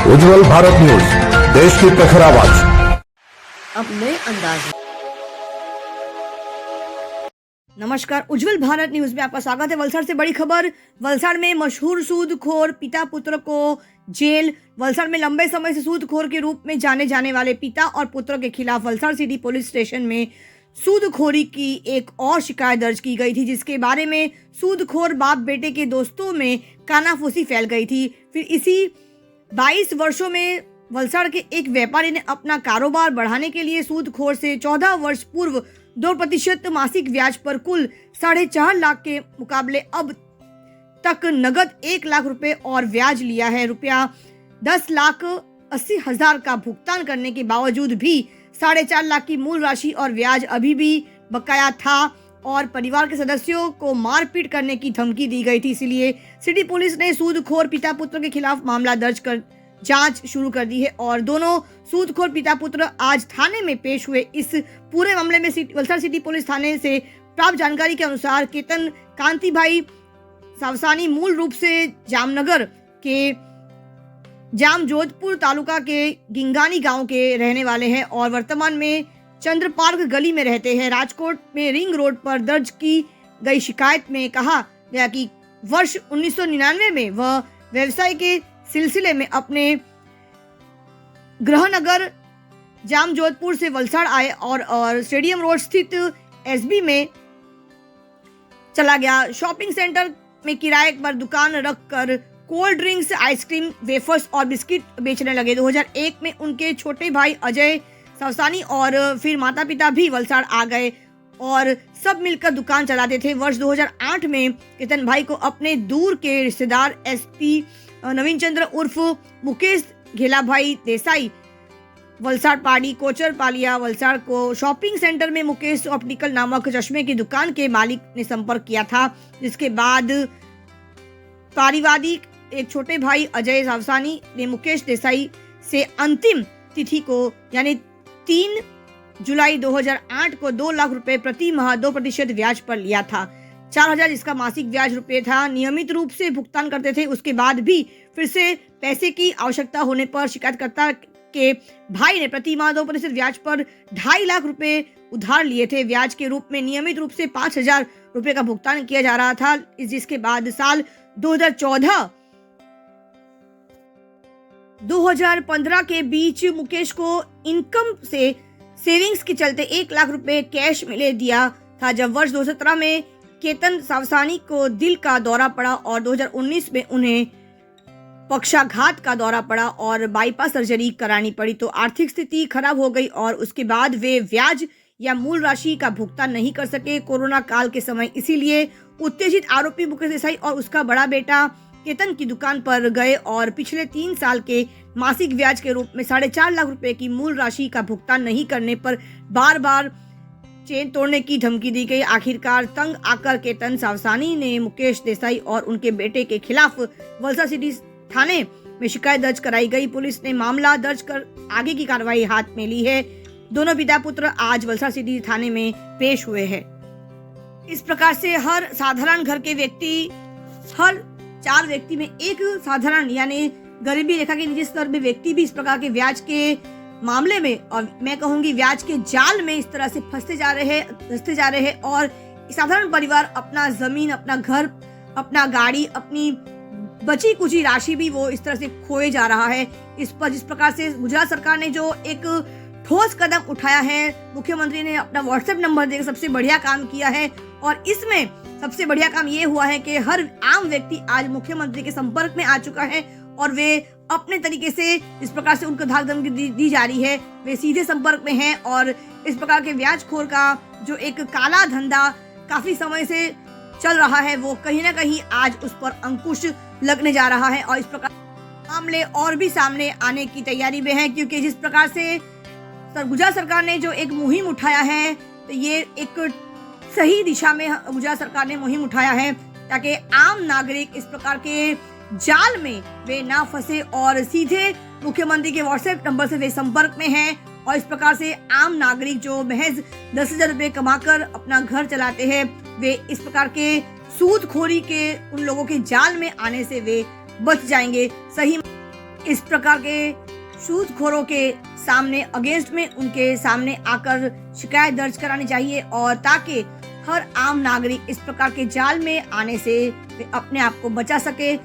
उज्जवल Bharat news, देश की प्रखर आवाज। अब नए अंदाज में। नमस्कार, उज्जवल भारत न्यूज में आपका स्वागत है। वलसाड़ से बड़ी खबर। वलसाड़ में मशहूर सूदखोर पिता पुत्र को जेल। वलसाड़ में लंबे समय से सूदखोर के रूप में जाने जाने वाले पिता और पुत्र के खिलाफ वलसाड़ सिटी पुलिस स्टेशन में सूदखोरी की एक और शिकायत दर्ज की गई थी, जिसके बारे में सूदखोर बाप बेटे के दोस्तों में कानाफूसी फैल गई थी। फिर इसी 22 वर्षों में वलसाड़ के एक व्यापारी ने अपना कारोबार बढ़ाने के लिए सूदखोर से 14 वर्ष पूर्व 2% मासिक ब्याज पर कुल 4.5 लाख के मुकाबले अब तक नगद 1 लाख रुपए और ब्याज लिया है। रुपया 10,80,000 का भुगतान करने के बावजूद भी 4.5 लाख की मूल राशि और ब्याज अभी भी बकाया था और परिवार के सदस्यों को मारपीट करने की धमकी दी गई थी। इसलिए सिटी पुलिस ने सूदखोर पिता पुत्र के खिलाफ मामला दर्ज कर जांच शुरू कर दी है और दोनों सूदखोर पिता पुत्र आज थाने में पेश हुए। इस पूरे मामले में वलसाड़ सिटी पुलिस थाने से प्राप्त जानकारी के अनुसार केतन कांति भाई सावसानी मूल रूप से जामनगर के जामजोधपुर तालुका के गिंगानी गांव के रहने वाले हैं और वर्तमान में चंद्र पार्क गली में रहते हैं। राजकोट में रिंग रोड पर दर्ज की गई शिकायत में कहा गया कि वर्ष 1999 में वह व्यवसाय के सिलसिले में अपने गृहनगर जामजोधपुर से वलसाड़ आए और स्टेडियम रोड स्थित एसबी में चला गया। शॉपिंग सेंटर में किराए पर दुकान रखकर कोल्ड ड्रिंक्स, आइसक्रीम, वेफर्स और बिस्किट बेचने लगे। 2001 में उनके छोटे भाई अजय सावसानी और फिर माता पिता भी वलसाड़ आ गए और सब मिलकर दुकान चलाते थे। वर्ष 2008 में केतन भाई को अपने दूर के रिश्तेदार एसपी नवीन चंद्र उर्फ मुकेश घेला भाई देसाई वलसाड़ पाड़ी कोचर पालिया वलसाड़ को शॉपिंग सेंटर में मुकेश ऑप्टिकल नामक चश्मे की दुकान के मालिक ने संपर्क किया था, जिसके बाद पारिवारिक एक छोटे भाई अजय सावसानी ने मुकेश देसाई से अंतिम तिथि को यानी 3 जुलाई 2008 को 2 लाख रुपए प्रति माह 2% ब्याज पर लिया था। 4,000 इसका मासिक ब्याज रुपए था। नियमित रूप से भुगतान करते थे। उसके बाद भी फिर से पैसे की आवश्यकता होने पर शिकायतकर्ता के भाई ने प्रति माह 2% ब्याज पर 2.5 लाख रुपए उधार लिए थे। ब्याज के रूप में नियमित रूप से 5,000 रुपए का भुगतान किया जा रहा था, जिसके बाद साल 2014-2015 के बीच मुकेश को इनकम से सेविंग्स के चलते 1 लाख रुपए कैश मिले दिया था। जब वर्ष 2017 में केतन सावसानी को दिल का दौरा पड़ा और 2019 में उन्हें पक्षाघात का दौरा पड़ा और बाईपास सर्जरी करानी पड़ी तो आर्थिक स्थिति खराब हो गई और उसके बाद वे ब्याज या मूल राशि का भुगतान नहीं कर सके कोरोना काल के समय। इसीलिए उत्तेजित आरोपी मुकेश देसाई और उसका बड़ा बेटा केतन की दुकान पर गए और पिछले 3 साल के मासिक ब्याज के रूप में 4.5 लाख रुपए की मूल राशि का भुगतान नहीं करने पर बार बार चेन तोड़ने की धमकी दी गई। आखिरकार तंग आकर केतन सावसानी ने मुकेश देसाई और उनके बेटे के खिलाफ वलसाड़ सिटी थाने में शिकायत दर्ज कराई गई। पुलिस ने मामला दर्ज कर आगे की कार्रवाई हाथ में ली है। दोनों पिता पुत्र आज वलसाड़ सिटी थाने में पेश हुए हैं। इस प्रकार से हर साधारण घर के व्यक्ति, हर 4 व्यक्ति में एक साधारण यानी गरीबी रेखा के नीचे स्तर में व्यक्ति भी इस प्रकार के ब्याज के मामले में और मैं कहूंगी ब्याज के जाल में इस तरह से धंसते जा रहे हैं और साधारण परिवार अपना जमीन, अपना घर, अपना गाड़ी, अपनी बची कुची राशि भी वो इस तरह से खोए जा रहा है। इस पर जिस प्रकार से गुजरात सरकार ने जो एक ठोस कदम उठाया है, मुख्यमंत्री ने अपना व्हाट्सएप नंबर देकर सबसे बढ़िया काम किया है और इसमें सबसे बढ़िया काम ये हुआ है कि हर आम व्यक्ति आज मुख्यमंत्री के संपर्क में आ चुका है और वे अपने तरीके से इस प्रकार से उनको धाक धमकी दी जा रही है, वे सीधे संपर्क में हैं और इस प्रकार के ब्याजखोर का जो एक काला धंधा काफी समय से चल रहा है वो कहीं ना कहीं आज उस पर अंकुश लगने जा रहा है और इस प्रकार मामले और भी सामने आने की तैयारी में है, क्योंकि जिस प्रकार से गुजरात सरकार ने जो एक मुहिम उठाया है तो ये एक सही दिशा में गुजरात सरकार ने मुहिम उठाया है ताकि आम नागरिक इस प्रकार के जाल में वे ना फंसे और सीधे मुख्यमंत्री के व्हाट्सएप नंबर से वे संपर्क में हैं और इस प्रकार से आम नागरिक जो महज 10,000 रुपए कमाकर अपना घर चलाते हैं वे इस प्रकार के सूदखोरी के उन लोगों के जाल में आने से वे बच जाएंगे। सही इस प्रकार के सूदखोरों के सामने अगेंस्ट में उनके सामने आकर शिकायत दर्ज करानी चाहिए, और ताकि हर आम नागरिक इस प्रकार के जाल में आने से अपने आप को बचा सके।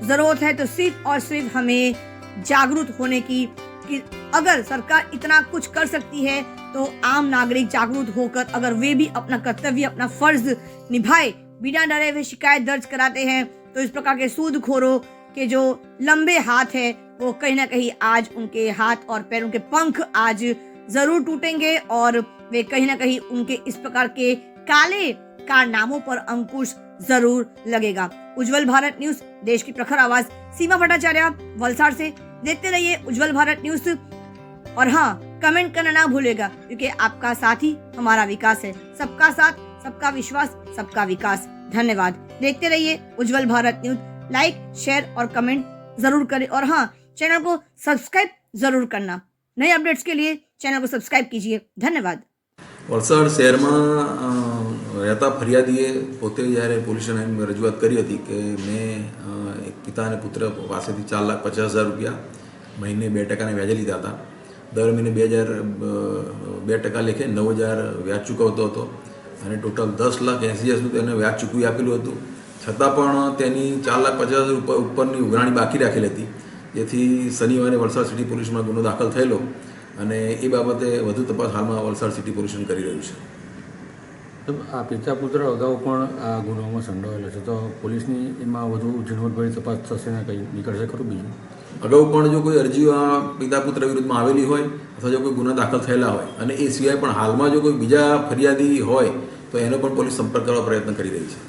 जरूरत है तो सिर्फ और सिर्फ हमें जागरूक होने की, कि अगर सरकार इतना कुछ कर सकती है तो आम नागरिक जागरूक होकर अगर वे भी अपना कर्तव्य, अपना फर्ज निभाए, बिना डरे हुए शिकायत दर्ज कराते हैं, तो इस प्रकार के सूदखोरों के जो लंबे हाथ है वो कहीं ना कहीं आज उनके हाथ और पैरों के पंख आज जरूर टूटेंगे, और वे कहीं ना कहीं उनके इस प्रकार के काले कारनामों पर अंकुश जरूर लगेगा। उज्जवल भारत न्यूज, देश की प्रखर आवाज, सीमा भट्टाचार्य, वलसाड़ से। देखते रहिए उज्जवल भारत न्यूज, और हाँ, कमेंट करना ना भूलेगा, क्योंकि आपका साथ ही हमारा विकास है। सबका साथ, सबका विश्वास, सबका विकास। धन्यवाद। देखते रहिए उज्जवल भारत न्यूज। लाइक, शेयर और कमेंट जरूर करें, और हाँ, चैनल को सब्सक्राइब जरूर करना। नए अपडेट्स के लिए चैनल को सब्सक्राइब कीजिए। धन्यवाद। વલસાડ શહેરમાં રહેતા ફરિયાદીએ પોતે જ્યારે પોલીસ સ્ટેશનમાં રજૂઆત કરી હતી કે મેં એક પિતા અને પુત્ર પાસેથી 4,50,000 રૂપિયા મહિને 2% વ્યાજે લીધા હતા. દર મહિને 2% લેખે 9,000 વ્યાજ ચૂકવતો હતો અને ટોટલ 10,80,000 તેને વ્યાજ ચૂકવી આપેલું હતું. છતાં પણ તેની 4,50,000 ઉપરની ઉઘરાણી બાકી રાખેલી હતી, જેથી શનિવારે વલસાડ સિટી પોલીસમાં ગુનો દાખલ થયેલો અને એ બાબતે વધુ તપાસ હાલમાં વલસાડ સિટી પોલીસ કરી રહ્યું છે. આ પિતા પુત્ર અગાઉ પણ આ ગુનામાં સંડોવાયેલા છે, તો પોલીસની એમાં વધુ ઝીણવટભરી તપાસ થશે ને કંઈ નીકળશે ખરું? બીજું અગાઉ પણ જો કોઈ અરજીઓ આ પિતા પુત્ર વિરુદ્ધમાં આવેલી હોય અથવા જો કોઈ ગુના દાખલ થયેલા હોય, અને એ સિવાય પણ હાલમાં જો કોઈ બીજા ફરિયાદી હોય તો એનો પણ પોલીસ સંપર્ક કરવા પ્રયત્ન કરી રહી છે.